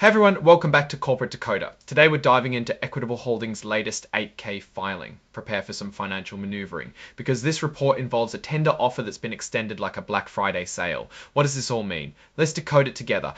Hey everyone, welcome back to Corporate Decoder. Today we're diving into Equitable Holdings' latest 8K filing. Prepare for some financial maneuvering, because this report involves a tender offer that's been extended like a Black Friday sale. What does this all mean? Let's decode it together.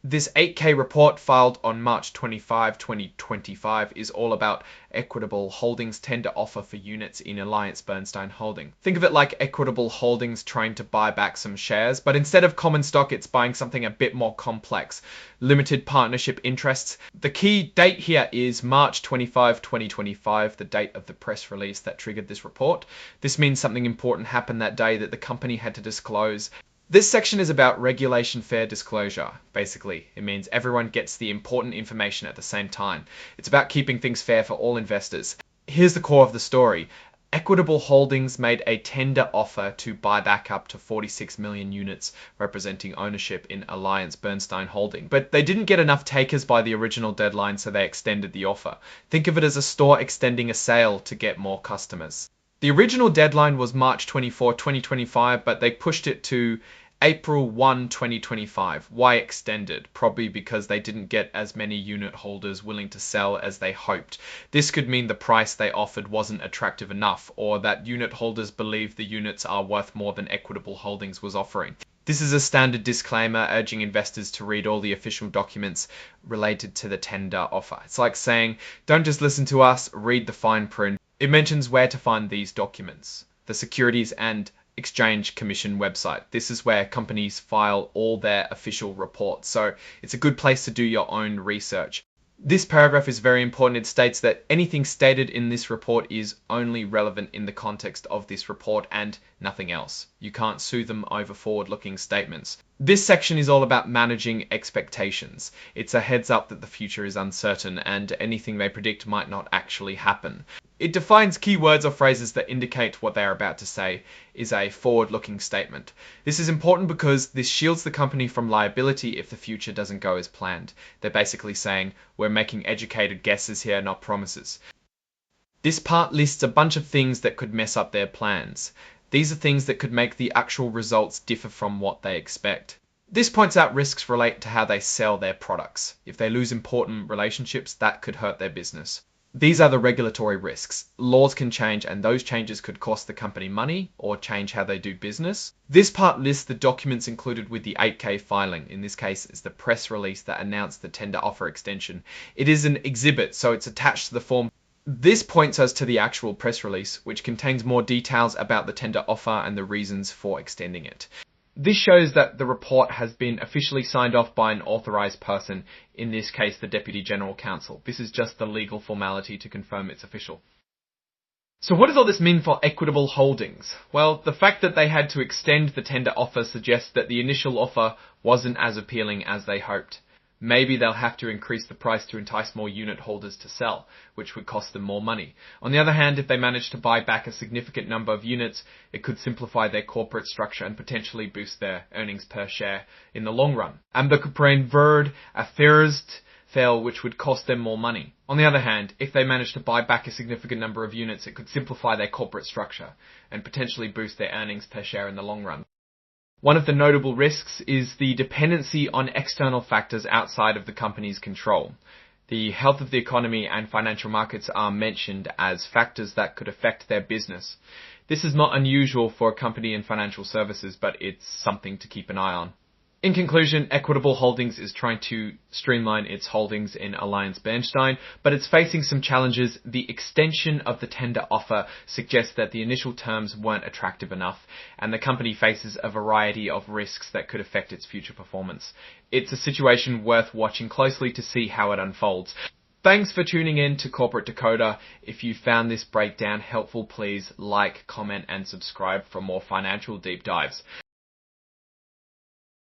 This 8K report filed on March 25, 2025 is all about Equitable Holdings' tender offer for units in AllianceBernstein Holding. Think of it like Equitable Holdings trying to buy back some shares, but instead of common stock, it's buying something a bit more complex. Limited partnership interests. The key date here is March 25, 2025, the date of the press release that triggered this report. This means something important happened that day that the company had to disclose. This section is about regulation fair disclosure. Basically, it means everyone gets the important information at the same time. It's about keeping things fair for all investors. Here's the core of the story. Equitable Holdings made a tender offer to buy back up to 46 million units representing ownership in AllianceBernstein Holding, but they didn't get enough takers by the original deadline, so they extended the offer. Think of it as a store extending a sale to get more customers. The original deadline was March 24, 2025, but they pushed it to April 1, 2025. Why extended? Probably because they didn't get as many unit holders willing to sell as they hoped. This could mean the price they offered wasn't attractive enough, or that unit holders believe the units are worth more than Equitable Holdings was offering. This is a standard disclaimer urging investors to read all the official documents related to the tender offer. It's like saying, don't just listen to us, read the fine print. It mentions where to find these documents. The Securities and Exchange Commission website. This is where companies file all their official reports, so it's a good place to do your own research. This paragraph is very important. It states that anything stated in this report is only relevant in the context of this report and nothing else. You can't sue them over forward-looking statements. This section is all about managing expectations. It's a heads up that the future is uncertain and anything they predict might not actually happen. It defines key words or phrases that indicate what they are about to say is a forward-looking statement. This is important because this shields the company from liability if the future doesn't go as planned. They're basically saying, we're making educated guesses here, not promises. This part lists a bunch of things that could mess up their plans. These are things that could make the actual results differ from what they expect. This points out risks relate to how they sell their products. If they lose important relationships, that could hurt their business. These are the regulatory risks. Laws can change and those changes could cost the company money or change how they do business. This part lists the documents included with the 8K filing. In this case, it's the press release that announced the tender offer extension. It is an exhibit, so it's attached to the form. This points us to the actual press release, which contains more details about the tender offer and the reasons for extending it. This shows that the report has been officially signed off by an authorized person, in this case the Deputy General Counsel. This is just the legal formality to confirm it's official. So what does all this mean for Equitable Holdings? Well, the fact that they had to extend the tender offer suggests that the initial offer wasn't as appealing as they hoped. Maybe they'll have to increase the price to entice more unit holders to sell, which would cost them more money. On the other hand, if they manage to buy back a significant number of units, it could simplify their corporate structure and potentially boost their earnings per share in the long run. And they could verd a first fail, which would cost them more money. On the other hand, if they manage to buy back a significant number of units, it could simplify their corporate structure and potentially boost their earnings per share in the long run. One of the notable risks is the dependency on external factors outside of the company's control. The health of the economy and financial markets are mentioned as factors that could affect their business. This is not unusual for a company in financial services, but it's something to keep an eye on. In conclusion, Equitable Holdings is trying to streamline its holdings in AllianceBernstein, but it's facing some challenges. The extension of the tender offer suggests that the initial terms weren't attractive enough, and the company faces a variety of risks that could affect its future performance. It's a situation worth watching closely to see how it unfolds. Thanks for tuning in to Corporate Decoder. If you found this breakdown helpful, please like, comment, and subscribe for more financial deep dives.